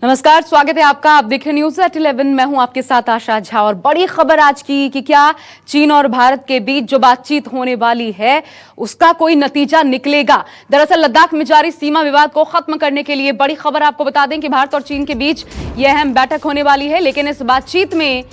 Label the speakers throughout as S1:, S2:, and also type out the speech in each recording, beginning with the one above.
S1: नमस्कार, स्वागत है आपका। आप देख रहे न्यूज़ एट 11। मैं हूं आपके साथ आशा झा और बड़ी खबर आज की कि क्या चीन और भारत के बीच जो बातचीत होने वाली है उसका कोई नतीजा निकलेगा। दरअसल लद्दाख में जारी सीमा विवाद को खत्म करने के लिए बड़ी खबर आपको बता दें कि भारत और चीन के बीच यह अहम बैठक होने वाली है, लेकिन इस बातचीत में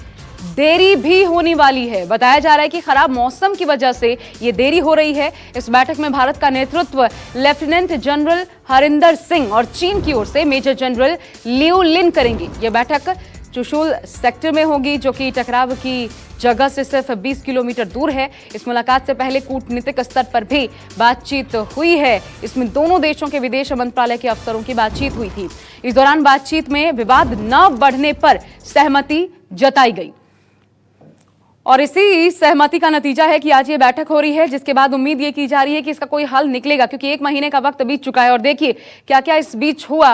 S1: देरी भी होने वाली है। बताया जा रहा है कि खराब मौसम की वजह से ये देरी हो रही है। इस बैठक में भारत का नेतृत्व लेफ्टिनेंट जनरल हरिंदर सिंह और चीन की ओर से मेजर जनरल लियू लिन करेंगे। यह बैठक चुशुल सेक्टर में होगी, जो कि टकराव की जगह से सिर्फ 20 किलोमीटर दूर है। इस मुलाकात से पहले कूटनीतिक स्तर पर भी बातचीत हुई है। इसमें दोनों देशों के विदेश मंत्रालय के अफसरों की बातचीत हुई थी। इस दौरान बातचीत में विवाद न बढ़ने पर सहमति जताई गई और इसी सहमति का नतीजा है कि आज ये बैठक हो रही है, जिसके बाद उम्मीद ये की जा रही है कि इसका कोई हल निकलेगा, क्योंकि 1 महीने का वक्त बीत चुका है। और देखिए क्या क्या इस बीच हुआ।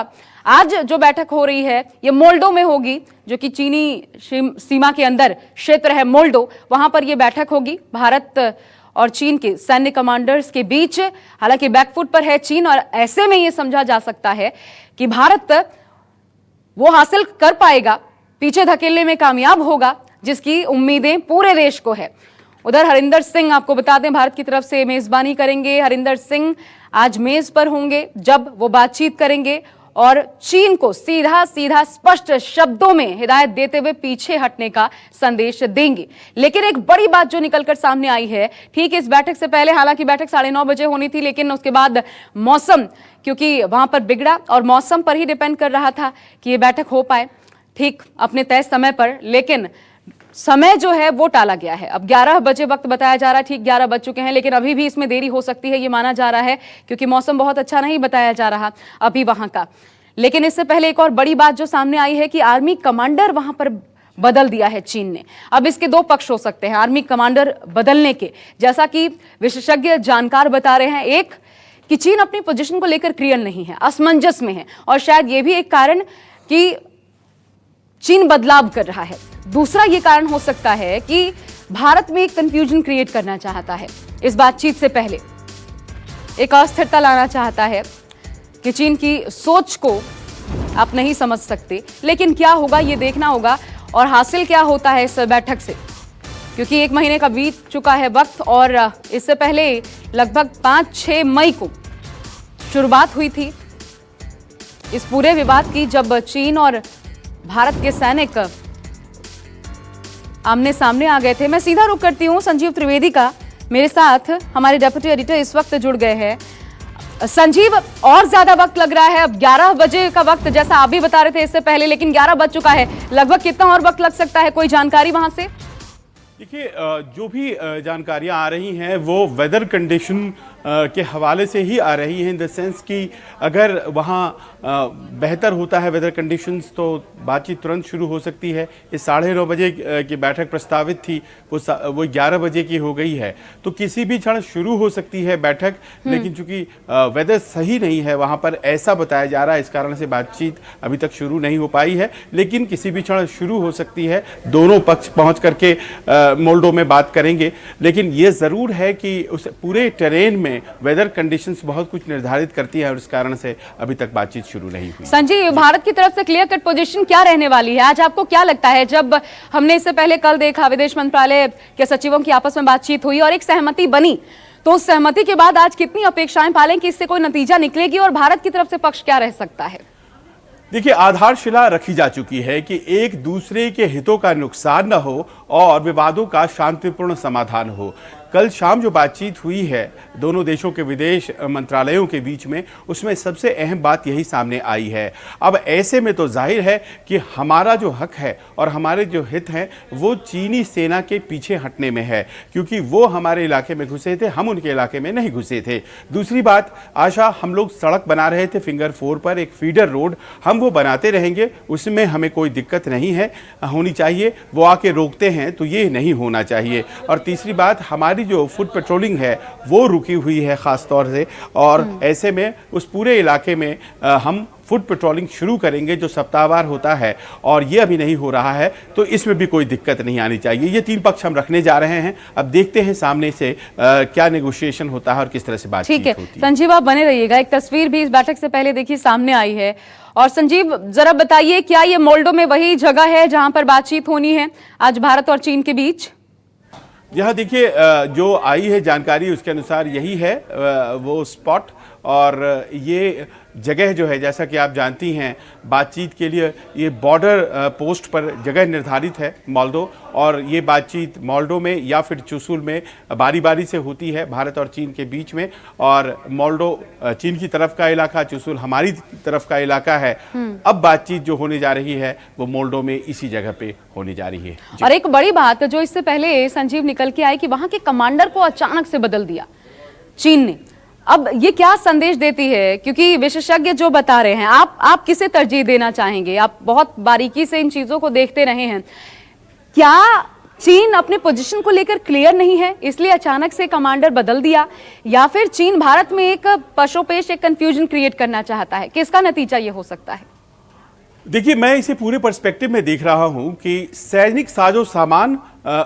S1: आज जो बैठक हो रही है ये मोल्डो में होगी, जो कि चीनी सीमा के अंदर क्षेत्र है मोल्डो, वहां पर यह बैठक होगी भारत और चीन के सैन्य कमांडर्स के बीच। हालांकि बैकफुट पर है चीन और ऐसे में यह समझा जा सकता है कि भारत वो हासिल कर पाएगा, पीछे धकेलने में कामयाब होगा जिसकी उम्मीदें पूरे देश को है। उधर हरिंदर सिंह, आपको बता दें, भारत की तरफ से मेजबानी करेंगे। हरिंदर सिंह आज मेज पर होंगे जब वो बातचीत करेंगे और चीन को सीधा सीधा स्पष्ट शब्दों में हिदायत देते हुए पीछे हटने का संदेश देंगे। लेकिन एक बड़ी बात जो निकलकर सामने आई है, ठीक इस बैठक से पहले, हालांकि बैठक 9:30 बजे होनी थी, लेकिन उसके बाद मौसम क्योंकि वहां पर बिगड़ा और मौसम पर ही डिपेंड कर रहा था कि ये बैठक हो पाए ठीक अपने तय समय पर, लेकिन समय जो है वो टाला गया है। अब 11 बजे वक्त बताया जा रहा है, ठीक 11 बज चुके हैं, लेकिन अभी भी इसमें देरी हो सकती है ये माना जा रहा है, क्योंकि मौसम बहुत अच्छा नहीं बताया जा रहा अभी वहां का। लेकिन इससे पहले एक और बड़ी बात जो सामने आई है कि आर्मी कमांडर वहां पर बदल दिया है चीन ने। अब इसके 2 पक्ष हो सकते हैं आर्मी कमांडर बदलने के, जैसा कि विशेषज्ञ जानकार बता रहे हैं। एक कि चीन अपनी पोजीशन को लेकर क्लियर नहीं है, असमंजस में है, और शायद ये भी एक कारण कि चीन बदलाव कर रहा है। दूसरा ये कारण हो सकता है कि भारत में एक कंफ्यूजन क्रिएट करना चाहता है, इस बातचीत से पहले एक अस्थिरता लाना चाहता है कि चीन की सोच को आप नहीं समझ सकते। लेकिन क्या होगा ये देखना होगा और हासिल क्या होता है इस बैठक से, क्योंकि 1 महीने का बीत चुका है वक्त और इससे पहले लगभग 5-6 मई को शुरुआत हुई थी इस पूरे विवाद की, जब चीन और भारत के सैनिक आमने सामने आ गए थे। मैं सीधा रुख करती हूं संजीव त्रिवेदी का, मेरे साथ हमारे डेप्यूटी एडिटर इस वक्त जुड़ गए हैं। संजीव, और ज्यादा वक्त लग रहा है, अब 11 बजे का वक्त जैसा आप भी बता रहे थे इससे पहले, लेकिन 11 बज चुका है, लगभग कितना और वक्त लग सकता है, कोई जानकारी वहां से?
S2: देखिए, जो भी जानकारियां आ रही हैं वो वेदर कंडीशन के हवाले से ही आ रही हैं, इन द सेंस कि अगर वहाँ बेहतर होता है वेदर कंडीशंस तो बातचीत तुरंत शुरू हो सकती है। इस 9:30 बजे की बैठक प्रस्तावित थी, वो 11 बजे की हो गई है, तो किसी भी क्षण शुरू हो सकती है बैठक। लेकिन चूंकि वेदर सही नहीं है वहाँ पर, ऐसा बताया जा रहा है, इस कारण से बातचीत अभी तक शुरू नहीं हो पाई है, लेकिन किसी भी क्षण शुरू हो सकती है। दोनों पक्ष पहुँच करके मोल्डो में बात करेंगे, लेकिन ये ज़रूर है कि उस पूरे टेरेन में वेदर कंडीशंस बहुत कुछ निर्धारित करती है और इस कारण से अभी तक बातचीत शुरू नहीं हुई।
S1: संजीव, भारत की तरफ से क्लियर कट पोजीशन क्या रहने वाली है आज, आपको क्या लगता है? जब हमने इससे पहले कल देखा विदेश मंत्रालय के सचिवों की आपस में बातचीत हुई और एक सहमति बनी, तो उस सहमति के बाद आज कितनी अपेक्षाएं पालें कि इससे कोई नतीजा निकलेगी और भारत की तरफ से पक्ष क्या रह सकता है?
S2: देखिए, आधारशिला रखी जा चुकी है कि एक दूसरे के हितों का नुकसान न हो और विवादों का शांतिपूर्ण समाधान हो। कल शाम जो बातचीत हुई है दोनों देशों के विदेश मंत्रालयों के बीच में, उसमें सबसे अहम बात यही सामने आई है। अब ऐसे में तो जाहिर है कि हमारा जो हक है और हमारे जो हित हैं वो चीनी सेना के पीछे हटने में है, क्योंकि वो हमारे इलाके में घुसे थे, हम उनके इलाके में नहीं घुसे थे। दूसरी बात, आशा, हम लोग सड़क बना रहे थे फिंगर 4 पर, एक फीडर रोड, हम वो बनाते रहेंगे, उसमें हमें कोई दिक्कत नहीं है, होनी चाहिए। वो आके रोकते हैं तो ये नहीं होना चाहिए। और तीसरी बात, हमारी जो फुट पेट्रोलिंग है वो रुकी हुई है खास तौर से, और ऐसे में उस पूरे इलाके में हम फुट पेट्रोलिंग शुरू करेंगे जो सप्ताहवार होता है, और ये अभी नहीं हो रहा है, तो इसमें भी कोई दिक्कत नहीं आनी चाहिए। ये 3 पक्ष हम रखने जा रहे हैं। अब देखते हैं सामने से क्या नेगोशिएशन होता है और किस तरह से बातचीत होती है।
S1: संजीव, आप बने रहिएगा। एक तस्वीर भी इस बैठक से पहले देखिए सामने आई है और संजीव, जरा बताइए, क्या ये मोल्डो में वही जगह है जहां पर बातचीत होनी है आज भारत और चीन के बीच?
S2: यहाँ देखिए, जो आई है जानकारी उसके अनुसार यही है वो स्पॉट। और ये जगह जो है, जैसा कि आप जानती हैं, बातचीत के लिए ये बॉर्डर पोस्ट पर जगह निर्धारित है मोल्डो। और ये बातचीत मोल्डो में या फिर चुशुल में बारी बारी से होती है, भारत और चीन के बीच में। और मोल्डो चीन की तरफ का इलाका, चुशुल हमारी तरफ का इलाका है। अब बातचीत जो होने जा रही है वो मोल्डो में इसी जगह पे होने जा रही है।
S1: और एक बड़ी बात जो इससे पहले संजीव निकल के आई कि वहां के कमांडर को अचानक से बदल दिया चीन ने। अब ये क्या संदेश देती है? क्योंकि विशेषज्ञ जो बता रहे हैं, आप किसे तरजीह देना चाहेंगे? आप बहुत बारीकी से इन चीजों को देखते रहे हैं। क्या चीन अपने पोजीशन को लेकर क्लियर नहीं है इसलिए अचानक से कमांडर बदल दिया, या फिर चीन भारत में एक पशोपेश, एक कंफ्यूजन क्रिएट करना चाहता है? किसका नतीजा ये हो सकता है?
S2: देखिए, मैं इसे पूरे पर्सपेक्टिव में देख रहा हूं कि सैनिक साजो सामान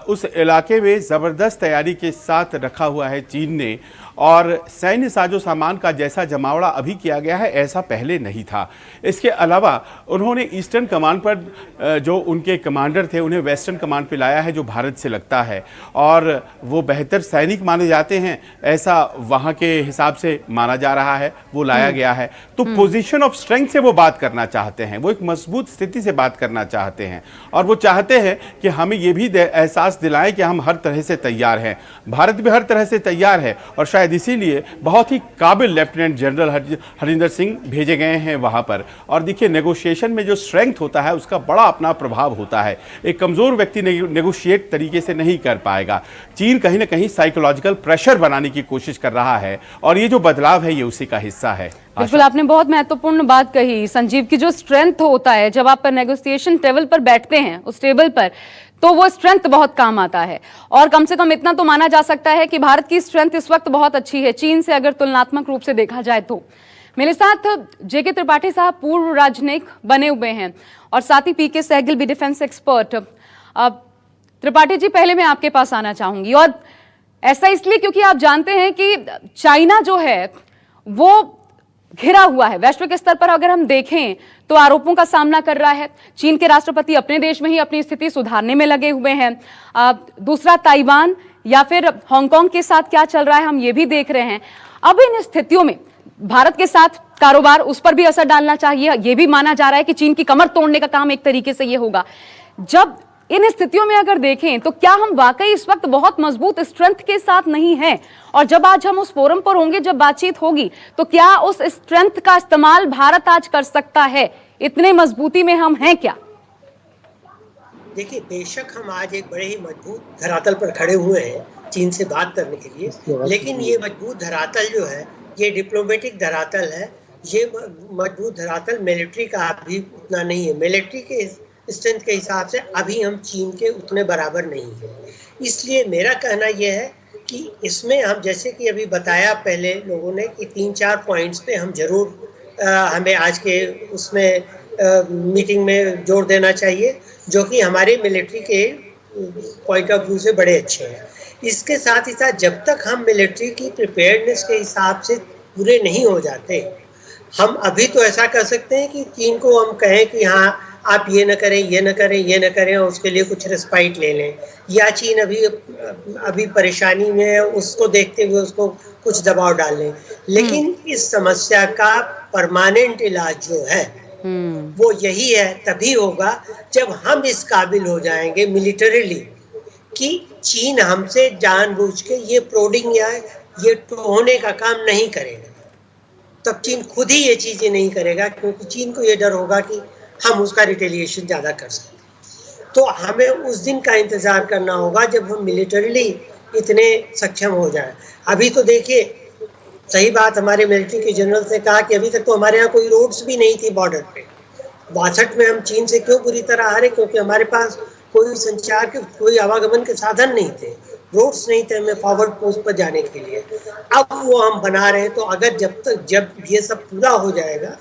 S2: उस इलाके में ज़बरदस्त तैयारी के साथ रखा हुआ है चीन ने। और सैन्य साजो सामान का जैसा जमावड़ा अभी किया गया है, ऐसा पहले नहीं था। इसके अलावा उन्होंने ईस्टर्न कमांड पर जो उनके कमांडर थे, उन्हें वेस्टर्न कमांड पे लाया है, जो भारत से लगता है। और वो बेहतर सैनिक माने जाते हैं, ऐसा वहाँ के हिसाब से माना जा रहा है, वो लाया गया है। तो पोजीशन ऑफ स्ट्रेंथ से वो बात करना चाहते हैं, वो एक मजबूत स्थिति से बात करना चाहते हैं। और वो चाहते हैं कि हमें ये भी एहसास दिलाएं कि हम हर तरह से तैयार हैं। भारत भी हर तरह से तैयार है, और शायद इसीलिए बहुत ही काबिल लेफ्टिनेंट जनरल हरिंदर सिंह भेजे गए हैं वहां पर। और देखिए, नेगोशिएशन में जो स्ट्रेंथ होता है उसका बड़ा अपना प्रभाव होता है। एक कमजोर व्यक्ति नेगोशिएट तरीके से नहीं कर पाएगा। चीन कहीं ना कहीं साइकोलॉजिकल प्रेशर बनाने की कोशिश कर रहा है, और ये जो बदलाव है ये उसी का हिस्सा है।
S1: बिल्कुल, आपने बहुत महत्वपूर्ण बात कही संजीव की जो स्ट्रेंथ होता है जब आप नेगोशिएशन टेबल पर बैठते हैं, उस टेबल पर, तो वो स्ट्रेंथ बहुत काम आता है। और कम से कम इतना तो माना जा सकता है कि भारत की स्ट्रेंथ इस वक्त बहुत अच्छी है चीन से, अगर तुलनात्मक रूप से देखा जाए तो। मेरे साथ जेके त्रिपाठी साहब पूर्व राजनयिक बने हुए हैं, और साथ ही पीके सहगल भी डिफेंस एक्सपर्ट। त्रिपाठी जी, पहले मैं आपके पास आना चाहूंगी, और ऐसा इसलिए क्योंकि आप जानते हैं कि चाइना जो है वो घिरा हुआ है वैश्विक स्तर पर। अगर हम देखें तो आरोपों का सामना कर रहा है। चीन के राष्ट्रपति अपने देश में ही अपनी स्थिति सुधारने में लगे हुए हैं। दूसरा, ताइवान या फिर हांगकांग के साथ क्या चल रहा है हम ये भी देख रहे हैं। अब इन स्थितियों में भारत के साथ कारोबार, उस पर भी असर डालना चाहिए। यह भी माना जा रहा है कि चीन की कमर तोड़ने का काम एक तरीके से यह होगा। जब इन स्थितियों में अगर देखें तो क्या हम वाकई इस वक्त बहुत मजबूत स्ट्रेंथ के साथ नहीं हैं? और जब आज हम उस फोरम पर होंगे, जब बातचीत होगी, तो क्या उस स्ट्रेंथ का इस्तेमाल भारत आज कर सकता है? इतने मजबूती में हम हैं क्या?
S3: देखिए, बेशक हम आज एक बड़े ही मजबूत धरातल पर खड़े हुए हैं चीन से बात करने के लिए, लेकिन ये मजबूत धरातल जो है, ये डिप्लोमेटिक धरातल है। ये मजबूत धरातल मिलिट्री का अभी उतना नहीं है। मिलिट्री के स्ट्रेंथ के हिसाब से अभी हम चीन के उतने बराबर नहीं है। इसलिए मेरा कहना यह है कि इसमें हम, जैसे कि अभी बताया पहले लोगों ने, कि 3-4 पॉइंट्स पे हम जरूर हमें आज के उसमें मीटिंग में जोर देना चाहिए, जो कि हमारे मिलिट्री के पॉइंट ऑफ व्यू से बड़े अच्छे हैं। इसके साथ ही साथ जब तक हम मिलिट्री की प्रिपेयर्डनेस के हिसाब से पूरे नहीं हो जाते, हम अभी तो ऐसा कर सकते हैं कि चीन को हम कहें कि हाँ आप ये न करें, ये न करें, ये न करें, और उसके लिए कुछ रिस्पाइट ले लें, या चीन अभी परेशानी में है, उसको देखते हुए उसको कुछ दबाव डाल लें। लेकिन इस समस्या का परमानेंट इलाज जो है वो यही है, तभी होगा जब हम इस काबिल हो जाएंगे मिलिटरीली कि चीन हमसे जानबूझ के ये प्रोडिंग या ये टोहने का काम नहीं करेगा। तब चीन खुद ही ये चीजें नहीं करेगा, क्योंकि चीन को ये डर होगा कि हम उसका रिटेलिएशन ज्यादा कर सकते। तो हमें उस दिन का इंतजार करना होगा जब हम मिलिटरीली इतने सक्षम हो जाएं। अभी तो देखिए, सही बात, हमारे मिलिट्री के जनरल ने कहा कि अभी तक तो हमारे यहाँ कोई रोड्स भी नहीं थी बॉर्डर पे। 62 में हम चीन से क्यों बुरी तरह हारे? क्योंकि हमारे पास कोई संचार के, कोई आवागमन के साधन नहीं थे, रोड्स नहीं थे हमें फॉरवर्ड पोस्ट पर जाने के लिए। अब वो हम बना रहे हैं। तो अगर जब ये सब पूरा हो जाएगा,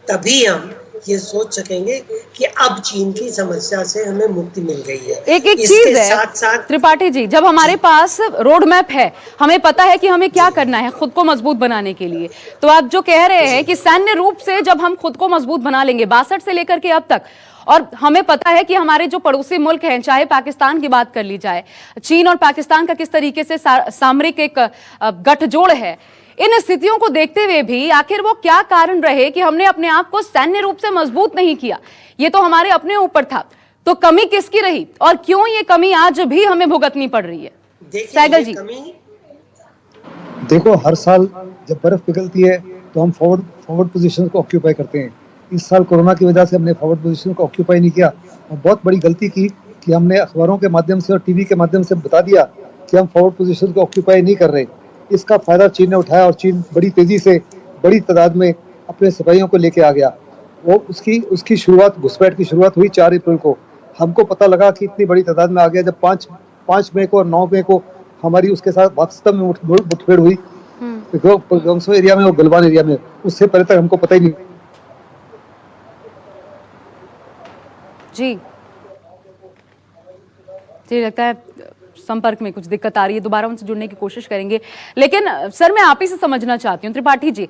S3: तभी हम ये सोच सकेंगे कि अब चीन की समस्या से हमें मुक्ति मिल गई है।
S1: एक चीज है
S3: साथ साथ
S1: त्रिपाठी जी, जब हमारे पास रोड मैप है, हमें पता है कि हमें क्या करना है खुद को मजबूत बनाने के लिए, तो आप जो कह रहे हैं कि सैन्य रूप से जब हम खुद को मजबूत बना लेंगे 62 से लेकर के अब तक, और हमें पता है कि हमारे जो पड़ोसी मुल्क हैं, चाहे पाकिस्तान की बात कर ली जाए, चीन और पाकिस्तान का किस तरीके से सामरिक एक गठजोड़ है, इन स्थितियों को देखते हुए भी आखिर वो क्या कारण रहे कि हमने अपने आप को सैन्य रूप से मजबूत नहीं किया? ये तो हमारे अपने ऊपर था, तो कमी किसकी रही और क्यों ये कमी आज भी हमें भुगतनी पड़ रही है? सैगल जी,
S4: देखो, हर साल जब बर्फ पिघलती है तो हम फॉरवर्ड पोजीशन को ऑक्यूपाई करते हैं। इस साल कोरोना की वजह से हमने फॉरवर्ड पोजीशन को ऑक्यूपाई नहीं किया और बहुत बड़ी गलती की कि हमने अखबारों के माध्यम से और टीवी के माध्यम से बता दिया कि हम फॉरवर्ड पोजीशन को ऑक्यूपाई नहीं कर रहे। इसका फायदा चीन ने उठाया और चीन बड़ी तेजी से बड़ी तादाद में अपने सिपाहियों को लेके आ गया। वो उसकी शुरुआत, घुसपैठ की शुरुआत हुई 4 अप्रैल को। हमको पता लगा कि इतनी बड़ी तादाद में आ गया जब 5 मई को और 9 मई को हमारी उसके साथ वास्तव में मुठभेड़ हुई गंगसो एरिया में और गलवान एरिया में। उससे पहले तक हमको पता ही नहीं।
S1: जी लगता है संपर्क में कुछ दिक्कत आ रही है, दोबारा उनसे जुड़ने की कोशिश करेंगे। लेकिन सर, मैं आप ही से समझना चाहती हूँ, त्रिपाठी जी,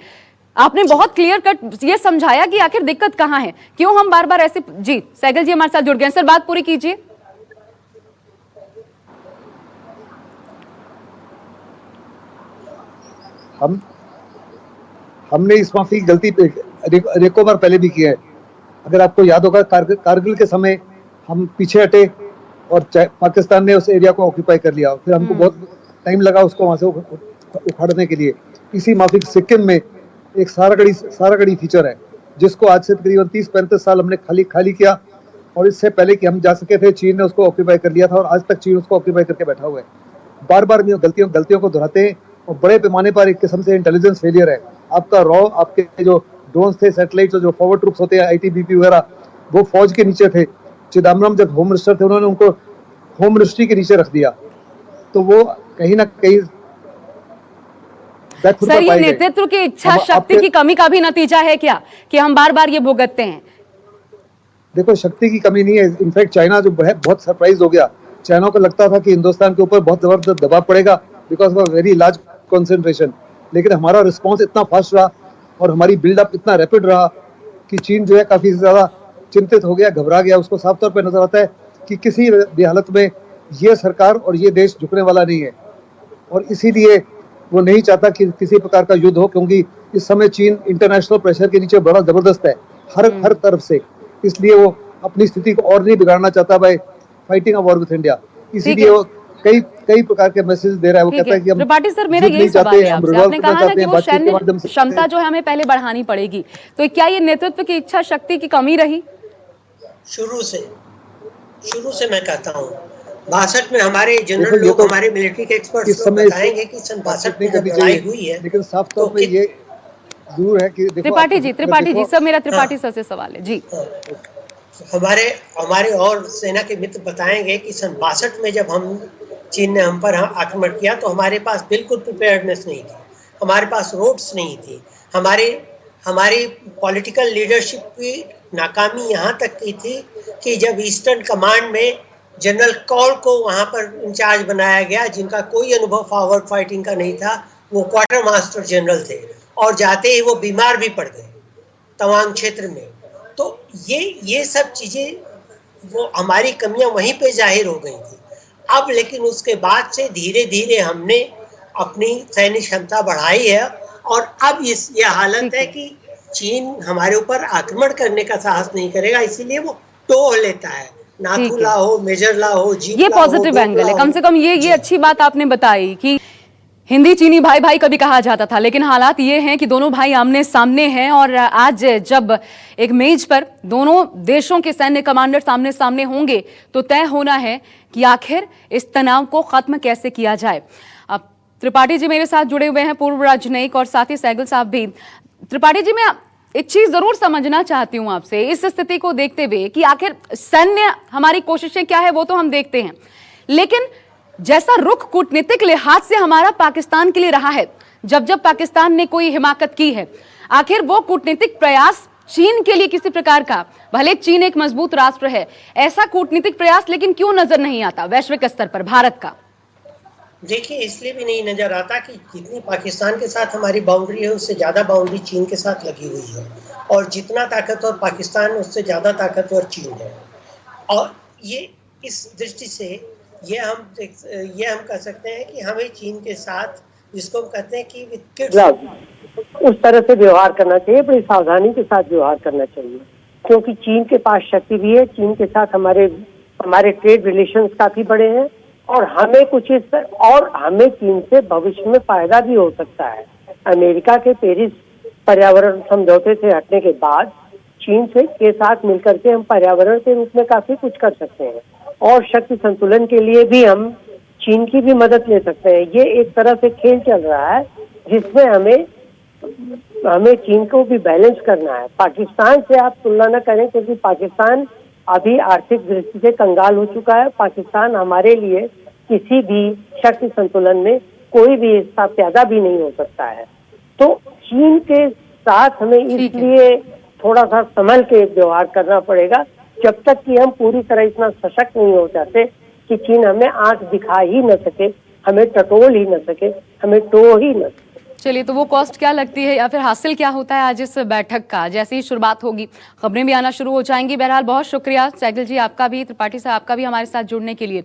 S1: आपने बहुत क्लियर कट ये समझाया कि आखिर दिक्कत कहाँ है, क्यों हम बार बार ऐसे। जी सैगल जी हमारे साथ जुड़ गए, सर बात पूरी कीजिए।
S4: हमने इस माफी की गलती रेको बार पहले भी किया है। अगर आपको याद होगा, कारगिल के समय हम पीछे हटे और पाकिस्तान ने उस एरिया को ऑक्यूपाई कर लिया, फिर हमको बहुत टाइम लगा उसको वहां से उखाड़ने के लिए। इसी माफिक सिक्किम में एक सारागढ़ी फीचर है जिसको आज से तकरीबन 30-35 साल हमने खाली किया, और इससे पहले कि हम जा सके थे चीन ने उसको ऑक्यूपाई कर लिया था और आज तक चीन उसको ऑक्यूपाई करके बैठा हुआ है। बार बार गलतियों को दोहराते हैं और बड़े पैमाने पर एक किस्म से इंटेलिजेंस फेलियर है। आपका आपके जो ड्रोन थे, सैटेलाइट, जो फॉरवर्ड ट्रूप्स होते हैं, आईटीबीपी वगैरह, वो फौज के नीचे थे। चिदम्बरम जब होम मिनिस्टर थे उन्होंने उनको होम मिनिस्ट्री के नीचे रख दिया, तो वो कहीं ना कहीं
S1: सर ये नेतृत्व की इच्छा शक्ति की कमी का भी नतीजा है क्या कि हम बार बार ये भुगतते हैं?
S4: देखो, शक्ति की कमी नहीं है। इनफैक्ट चाइना जो बहुत सरप्राइज हो गया। चाइना को लगता था कि हिंदुस्तान के ऊपर बहुत जबरदस्त दबाव पड़ेगा because of very large concentration, लेकिन हमारा रिस्पॉन्स इतना फास्ट रहा और हमारी बिल्डअप इतना रैपिड रहा कि चीन जो है काफी ज्यादा चिंतित हो गया, घबरा गया। उसको साफ तौर पर नजर आता है कि किसी भी हालत में ये सरकार और ये देश झुकने वाला नहीं है, और इसीलिए वो नहीं चाहता कि किसी प्रकार का युद्ध हो, क्योंकि इस समय चीन इंटरनेशनल प्रेशर के नीचे बड़ा जबरदस्त है हर तरफ से। इसलिए वो अपनी स्थिति को और नहीं बिगाड़ना चाहता bye fighting a war with India. इसीलिए वो कई प्रकार के मैसेज दे रहा है। वो कहता है कि हम
S1: त्रिपाठी सर, मेरा यही सवाल है आपसे। आपने कहा ना कि वो सैन्य क्षमता जो है हमें पहले बढ़ानी पड़ेगी, तो क्या ये नेतृत्व की इच्छा शक्ति की कमी रही?
S3: शुरू से मैं कहता हूँ 62 में हमारे जनरल लोग, हमारे मिलिट्री के एक्सपर्ट्स बताएंगे कि सन 62 में जब लड़ाई हुई है,
S4: लेकिन साफ तौर पे ये जरूर है कि
S1: त्रिपाठी जी सब, मेरा त्रिपाठी सर से सवाल है जी।
S3: हमारे और सेना के मित्र बताएंगे कि सन 62 में जब चीन ने हम पर आक्रमण किया तो हमारे पास बिल्कुल प्रिपेयर्डनेस नहीं थी, हमारे पास रोड्स नहीं थी, हमारी पॉलिटिकल लीडरशिप की नाकामी यहाँ तक की थी कि जब ईस्टर्न कमांड में जनरल कौल को वहाँ पर इंचार्ज बनाया गया, जिनका कोई अनुभव फॉरवर्ड फाइटिंग का नहीं था, वो क्वार्टर मास्टर जनरल थे और जाते ही वो बीमार भी पड़ गए तवांग क्षेत्र में। तो ये सब चीज़ें, वो हमारी कमियां वहीं पे जाहिर हो गई थी। अब लेकिन उसके बाद से धीरे धीरे हमने अपनी सैन्य क्षमता बढ़ाई है और अब ये हालत है कि चीन हमारे ऊपर आक्रमण करने का साहस नहीं करेगा, इसीलिए वो टोह लेता है, नाथुला हो, मेजरला हो, जीपला हो।
S1: ये पॉजिटिव एंगल है, कम से कम ये अच्छी बात आपने बताई कि हिंदी चीनी भाई भाई कभी कहा जाता था, लेकिन हालात ये हैं कि दोनों भाई आमने सामने हैं। और आज जब एक मेज पर दोनों देशों के सैन्य कमांडर सामने सामने होंगे तो तय होना है कि आखिर इस तनाव को खत्म कैसे किया जाए। अब त्रिपाठी जी मेरे साथ जुड़े हुए हैं, पूर्व राजनयिक, और साथ ही सैगल साहब भी। त्रिपाठी जी, मैं एक चीज जरूर समझना चाहती हूं आपसे इस स्थिति को देखते हुए कि आखिर सैन्य हमारी कोशिशें क्या है वो तो हम देखते हैं, लेकिन जैसा रुख कूटनीतिक लिहाज से हमारा पाकिस्तान के लिए रहा है, जब पाकिस्तान ने कोई हिमाकत की है, आखिर वो कूटनीतिक प्रयास चीन के लिए किसी प्रकार का, भले चीन एक मजबूत राष्ट्र है, ऐसा कूटनीतिक प्रयास लेकिन क्यों नजर नहीं आता वैश्विक स्तर पर भारत का?
S3: देखिए, इसलिए भी नहीं नजर आता कि जितनी पाकिस्तान के साथ हमारी बाउंड्री है उससे ज्यादा बाउंड्री चीन के साथ लगी हुई है, और जितना ताकतवर पाकिस्तान उससे ज्यादा ताकतवर चीन है। और ये इस दृष्टि से ये हम कह सकते हैं कि हमें चीन के साथ, जिसको हम कहते हैं कि
S5: उस तरह से व्यवहार करना चाहिए, बड़ी सावधानी के साथ व्यवहार करना चाहिए, क्योंकि चीन के पास शक्ति भी है। चीन के साथ हमारे ट्रेड रिलेशंस काफी बड़े हैं, और हमें हमें चीन से भविष्य में फायदा भी हो सकता है। अमेरिका के पेरिस पर्यावरण समझौते से हटने के बाद चीन के साथ मिलकर के हम पर्यावरण के रूप में काफी कुछ कर सकते हैं, और शक्ति संतुलन के लिए भी हम चीन की भी मदद ले सकते हैं। ये एक तरह से खेल चल रहा है जिसमें हमें चीन को भी बैलेंस करना है। पाकिस्तान से आप तुलना न करें, क्योंकि पाकिस्तान अभी आर्थिक दृष्टि से कंगाल हो चुका है। पाकिस्तान हमारे लिए किसी भी शक्ति संतुलन में कोई भी हिस्सा पैदा भी नहीं हो सकता है। तो चीन के साथ हमें इसलिए थोड़ा सा संभल के व्यवहार करना पड़ेगा, जब तक कि हम पूरी तरह इतना सशक्त नहीं हो जाते कि चीन हमें आंख दिखा ही न सके, हमें टटोल ही न सके, हमें टो ही न सके।
S1: चलिए, तो वो कॉस्ट क्या लगती है या फिर हासिल क्या होता है आज इस बैठक का? जैसे ही शुरुआत होगी खबरें भी आना शुरू हो जाएंगी। बहरहाल बहुत शुक्रिया सैगल जी आपका भी, त्रिपाठी साहब आपका भी हमारे साथ जुड़ने के लिए।